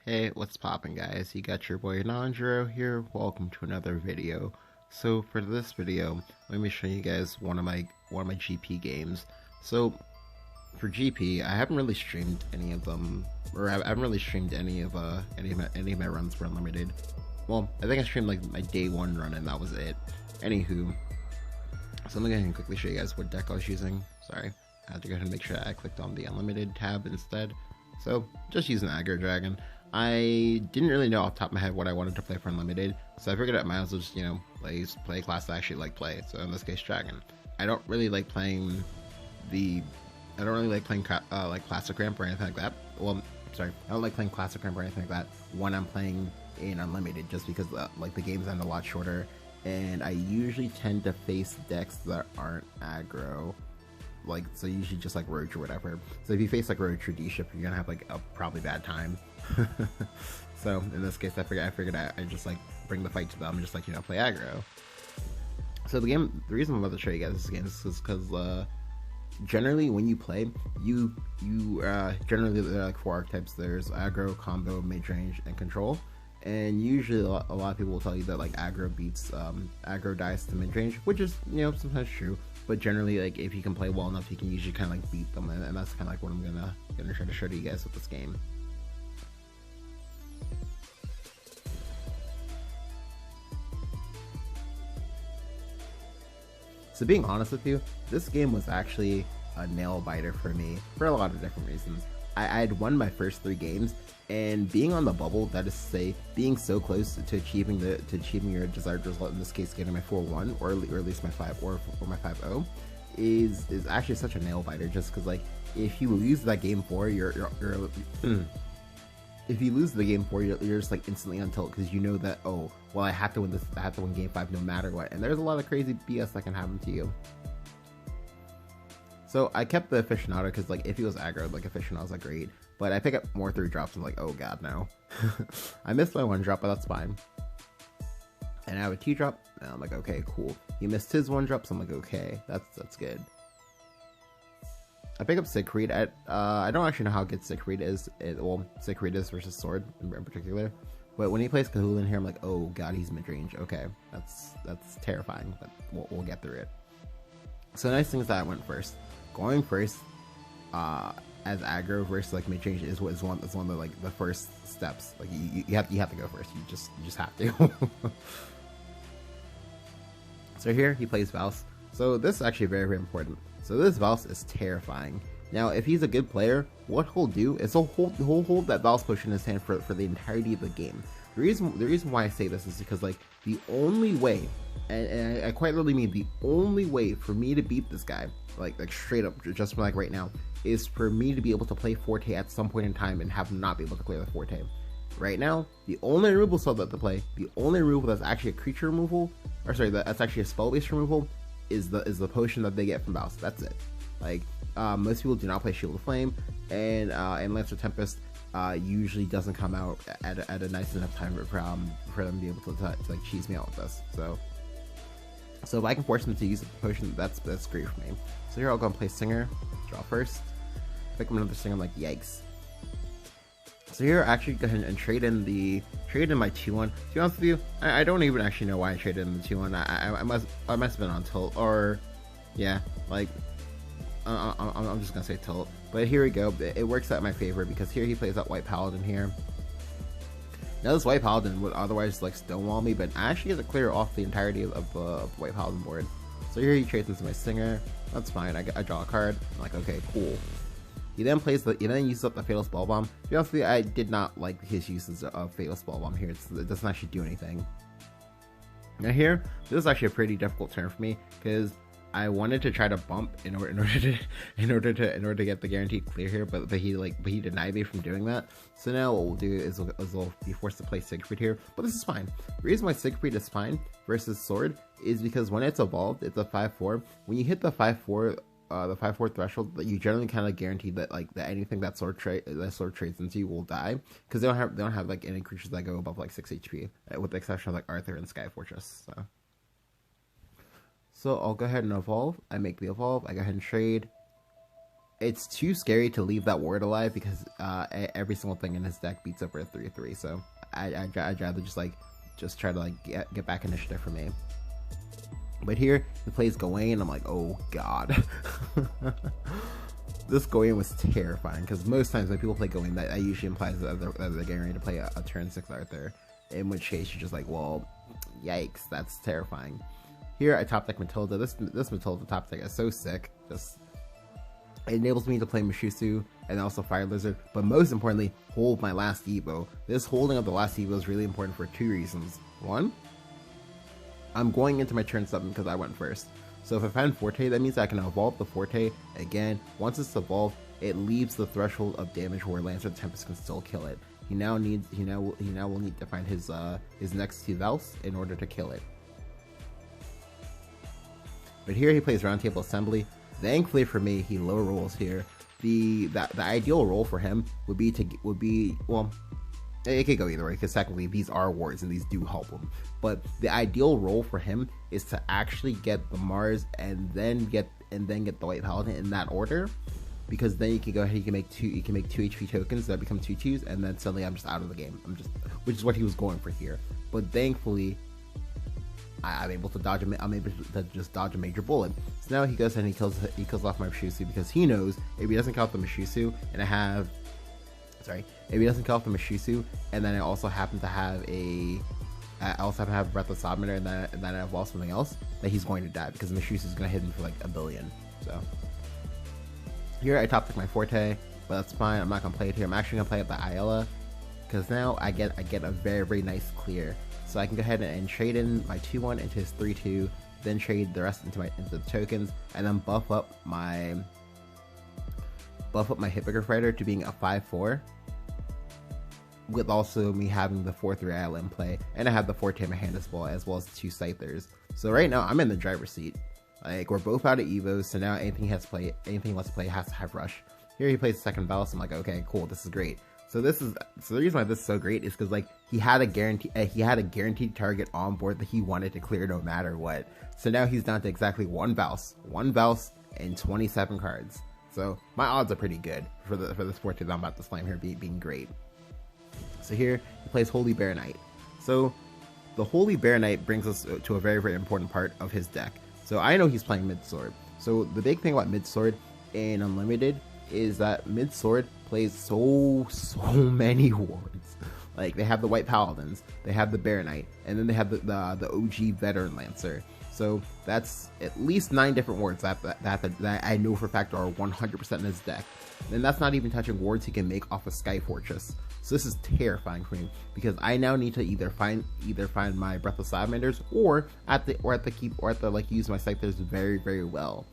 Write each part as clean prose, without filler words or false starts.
Hey, what's poppin', guys? You got your boy Nandro here. Welcome to another video. So for this video, let me show you guys one of my GP games. So for GP, I haven't really streamed any of them, or I haven't really streamed any of my runs for Unlimited. Well, I think I streamed like my day one run and that was it. Anywho, so I'm gonna go ahead and quickly show you guys what deck I was using. Sorry, I had to go ahead and make sure I clicked on the Unlimited tab instead. So just using Aggro Dragon. I didn't really know off the top of my head what I wanted to play for Unlimited, so I figured I might as well just, play a class I actually like play. So in this case, Dragon. I don't really like playing like Classic Ramp or anything like that. Well, sorry, I don't like playing Classic Ramp or anything like that when I'm playing in Unlimited, just because the games end a lot shorter, and I usually tend to face decks that aren't aggro. So usually just like Roach or whatever. So if you face like Roach or D-Ship, you're gonna have like a probably bad time. So in this case, I figured I just like bring the fight to them and just play aggro. So the reason I'm about to show you guys this game is because generally when you play, you generally there are like 4 archetypes. There's aggro, combo, mid range, and control. And usually a lot of people will tell you that like aggro beats aggro dies to mid range, which is sometimes true. But generally, like if you can play well enough, you can usually kind of like beat them, and that's kind of like what I'm gonna try to show to you guys with this game. So being honest with you, this game was actually a nail biter for me for a lot of different reasons. I had won my first 3 games, and being on the bubble, that is to say, being so close to achieving your desired result, in this case getting my 4-1 or at least my 5 or my 5-0, is actually such a nail biter. Just because like if you lose that game 4, you're if you lose the game 4, you're just like instantly on tilt, because you know that, oh well, I have to win this, I have to win game 5 no matter what, and there's a lot of crazy BS that can happen to you. So I kept the aficionado because like if he was aggro, like aficionado was like great, but I pick up more 3 drops and like, oh god, no. I missed my 1 drop, but that's fine. And I have a 2 drop, and I'm like, okay, cool. He missed his 1 drop, so I'm like, okay, that's good. I pick up Siegfried. I don't actually know how good Siegfried is. Well, Siegfried is versus Sword in particular, but when he plays Kahul in here, I'm like, oh god, he's mid range. Okay, that's terrifying, but we'll get through it. So the nice thing is that I went first. Going first as aggro versus like mid range is one of the like the first steps. Like you have to go first. You just have to. So here he plays Vals. So this is actually very important. So this Vals is terrifying. Now if he's a good player, what he'll do is he'll hold that Vals push in his hand for the entirety of the game. The reason why I say this is because like the only way, and I quite literally mean the only way for me to beat this guy, like straight up, just from like right now, is for me to be able to play Forte at some point in time and have not be able to clear the Forte. Right now, the only removal spell that to play, the only removal that's actually a creature removal, or sorry, that's actually a spell-based removal, is the potion that they get from Vals. That's it. Like most people do not play Shield of Flame, and Lancer Tempest usually doesn't come out at a nice enough time for them to be able to like cheese me out with this. So if I can force them to use the potion, that's great for me. So here I'll go and play Singer, draw first, pick up another Singer. I'm like, yikes. So here I actually go ahead and trade in my 2-1. To be honest with you, I don't even actually know why I traded in the 2-1. I must have been on tilt, or yeah, like I'm just gonna say tilt. But here we go. It works out in my favor because here he plays that White Paladin here. Now this White Paladin would otherwise like stonewall me, but I actually get to clear off the entirety of the White Paladin board. So here he trades into my Singer. That's fine. I draw a card. I'm like, okay, cool. He then uses up the Fatal Spell Bomb. To be honest with you, I did not like his uses of Fatal Spell Bomb here. It doesn't actually do anything. Now here, this is actually a pretty difficult turn for me because I wanted to try to bump in order to get the guaranteed clear here, but he denied me from doing that. So now what we'll do is we'll be forced to play Siegfried here, but this is fine. The reason why Siegfried is fine versus Sword is because when it's evolved, it's a 5/4. When you hit the 5/4 threshold, that you generally kind of guarantee that that anything that sword trades into will die, because they don't have like any creatures that go above like 6 HP, with the exception of like Arthur and Sky Fortress. So I'll go ahead and evolve. I make the evolve. I go ahead and trade. it's too scary to leave that ward alive because every single thing in his deck beats up for a 3/3. So I'd rather just try to like get back initiative for me. But here he plays Gawain. I'm like, oh god. This Gawain was terrifying because most times when people play Gawain, that usually implies that they're getting ready to play a turn 6 Arthur. In which case you're just like, well, yikes, that's terrifying. Here I top deck Matilda. This Matilda top deck is so sick. Just it enables me to play Mishusu and also Fire Lizard, but most importantly, hold my last Evo. This holding of the last Evo is really important for 2 reasons. One, I'm going into my turn 7 because I went first. So if I find Forte, that means I can evolve the Forte again. Once it's evolved, it leaves the threshold of damage where Lancer the Tempest can still kill it. He now will need to find his next 2 Vals in order to kill it. But here he plays Roundtable Assembly. Thankfully for me, he low rolls here. The ideal role for him would be well, it could go either way because technically these are wards and these do help him. But the ideal role for him is to actually get the Mars and then get the White Paladin in that order, because then you can go ahead, you can make 2 HP tokens that become 2/2s, and then suddenly I'm just out of the game. Which is what he was going for here. But thankfully, I'm able to dodge just dodge a major bullet. So now he goes ahead and he kills off my Mishusu because he knows if he doesn't kill off the Mishusu and if he doesn't kill off the Mishusu and then I also happen to have Breath of Sovereign and then I have lost something else, that he's going to die because the Mishusu is going to hit him for like 1 billion. So here I top deck my Forte, but that's fine. I'm not gonna play it here. I'm actually gonna play it by Ayala because now I get a very, very nice clear. So I can go ahead and trade in my 2/1 into his 3/2, then trade the rest into the tokens, and then buff up my Hippogriff Rider to being a 5/4, with also me having the 4/3 Ayala in play, and I have the Forte in my hand as well as 2 Scythers. So right now I'm in the driver's seat. Like, we're both out of Evos, so now anything he wants to play has to have Rush. Here he plays the second Valis. I'm like, okay, cool, this is great. So the reason why this is so great is because like he had a guaranteed target on board that he wanted to clear no matter what. So now he's down to exactly 1 Valis and 27 cards. So my odds are pretty good for the Forte that I'm about to slam here being great. So here he plays Holy Bear Knight. So the Holy Bear Knight brings us to a very, very important part of his deck. So I know he's playing Mid-Sword. So the big thing about Mid-Sword in Unlimited is that Mid-Sword plays so many wards. Like, they have the White Paladins, they have the Bear Knight, and then they have the OG Veteran Lancer. So that's at least 9 different wards that I know for a fact are 100% in his deck. And that's not even touching wards he can make off of Sky Fortress. So this is terrifying for me because I now need to either find my Breath of Salamanders or use my Scythers very, very well.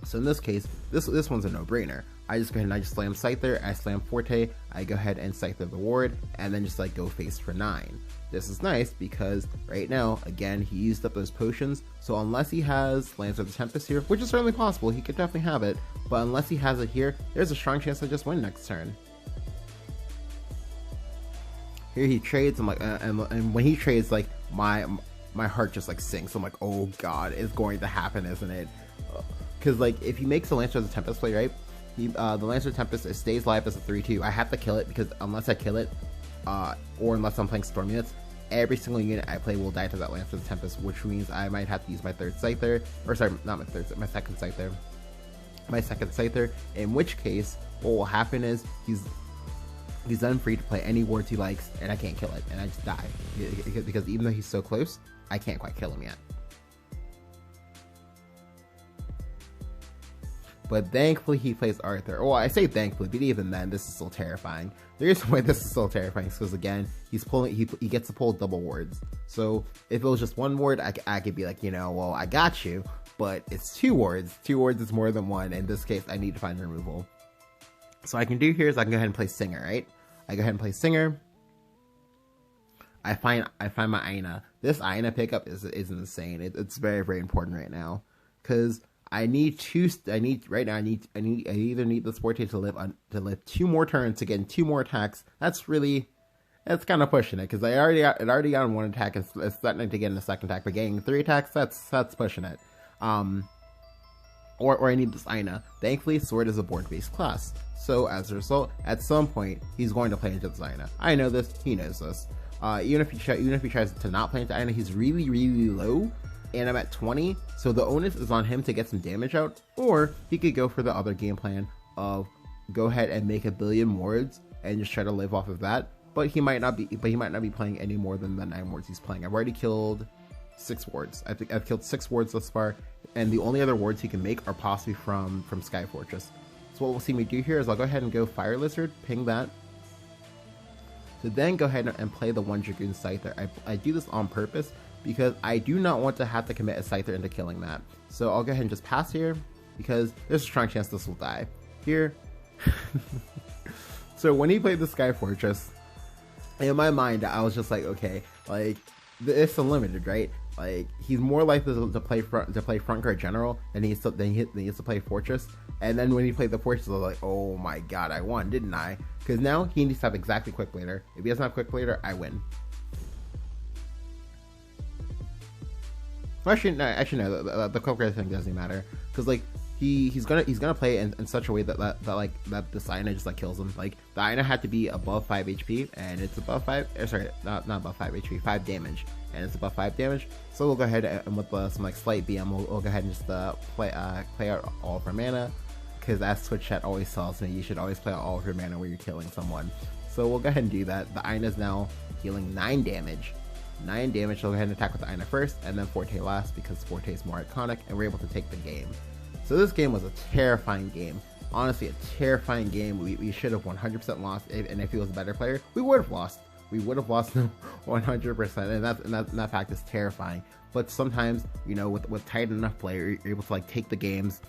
So in this case, this one's a no-brainer. I just go ahead and I just slam Scyther, I slam Forte, I go ahead and Scyther the ward, and then just like go face for 9. This is nice because right now, again, he used up those potions, so unless he has Lancer the Tempest here, which is certainly possible, he could definitely have it, but unless he has it here, there's a strong chance I just win next turn. Here he trades, I'm like, and when he trades, like, my heart just like sinks. I'm like, oh god, it's going to happen, isn't it? Because like, if he makes the Lancer the Tempest play, right, the Lancer Tempest stays live as a 3/2. I have to kill it because unless I kill it, or unless I'm playing Storm units, every single unit I play will die to that Lancer the Tempest, which means I might have to use my third Scyther, or sorry, not my third, my second Scyther. My second Scyther, in which case, what will happen is he's then free to play any wards he likes, and I can't kill it, and I just die. Because even though he's so close, I can't quite kill him yet. But thankfully he plays Arthur. Well, I say thankfully, but even then, this is still terrifying. The reason why this is still terrifying is because, again, he gets to pull double wards. So if it was just 1 ward, I could be like, you know, well, I got you. But it's 2 wards. 2 wards is more than 1. In this case, I need to find removal. So what I can do here is I can go ahead and play Singer, right? I go ahead and play Singer. I find my Aina. This Aina pickup is insane. It's very, very important right now. Because I either need the Forte to live 2 more turns to get in 2 more attacks. That's kind of pushing it because it already got on 1 attack and it's threatening to get in a second attack, but getting 3 attacks, that's pushing it. or I need this Aina. Thankfully, Sword is a board-based class, so as a result, at some point, he's going to play into this Aina. I know this, he knows this. Even if he tries to not play into Aina, he's really, really low, and I'm at 20, so the onus is on him to get some damage out, or he could go for the other game plan of go ahead and make 1 billion wards and just try to live off of that. But he might not be playing any more than the 9 wards he's playing. I've already killed 6 wards. I think I've killed 6 wards thus far, and the only other wards he can make are possibly from Sky Fortress. So what we'll see me do here is I'll go ahead and go Fire Lizard, ping that. So then go ahead and play the 1 Dragoon Scyther. I do this on purpose because I do not want to have to commit a Scyther into killing that. So I'll go ahead and just pass here because there's a strong chance this will die. Here. So when he played the Sky Fortress, in my mind I was just like, okay, like it's unlimited, right? Like he's more likely to play front guard general than he needs to play fortress. And then when he played the fortress, I was like, oh my god, I won, didn't I? Because now he needs to have exactly Quick Blader. If he doesn't have Quick Blader, I win. Well, actually, no, the Quick Blader thing doesn't matter because like he's gonna play in such a way that the Aina just like kills him. Like the Aina had to be above 5 HP, and it's above 5. Sorry, not above 5 HP, 5 damage, and it's above 5 damage. So we'll go ahead and with some like slight BM, we'll go ahead and just play out all of her mana, because as Twitch chat always tells me, you should always play out all of your mana when you're killing someone. So we'll go ahead and do that. The Aina is now healing 9 damage. 9 damage. So we'll go ahead and attack with the Aina first, and then Forte last because Forte is more iconic, and we're able to take the game. So this game was a terrifying game. Honestly, a terrifying game. We should have 100% lost, and if he was a better player, we would have lost. We would have lost 100%, and that fact is terrifying. But sometimes, you know, with tight enough play, you're able to like take the games,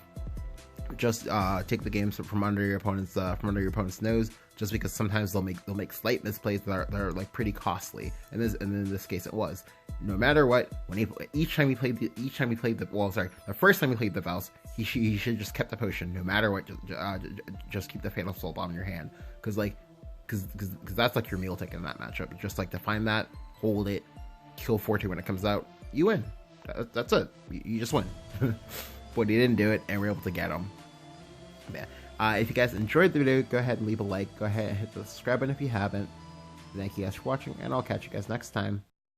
just take the games from under your opponent's nose. Just because sometimes they'll make slight misplays that are like pretty costly, and in this case it was. No matter what, the first time he played the Vals, he should just kept the potion. No matter what, just keep the Fatal Soul Bomb in your hand, because that's like your meal ticket in that matchup. Just like to find that, hold it, kill Forte when it comes out, you win. That's it. You just win. But he didn't do it, and we're able to get him. Yeah. If you guys enjoyed the video, go ahead and leave a like. Go ahead and hit the subscribe button if you haven't. Thank you guys for watching, and I'll catch you guys next time.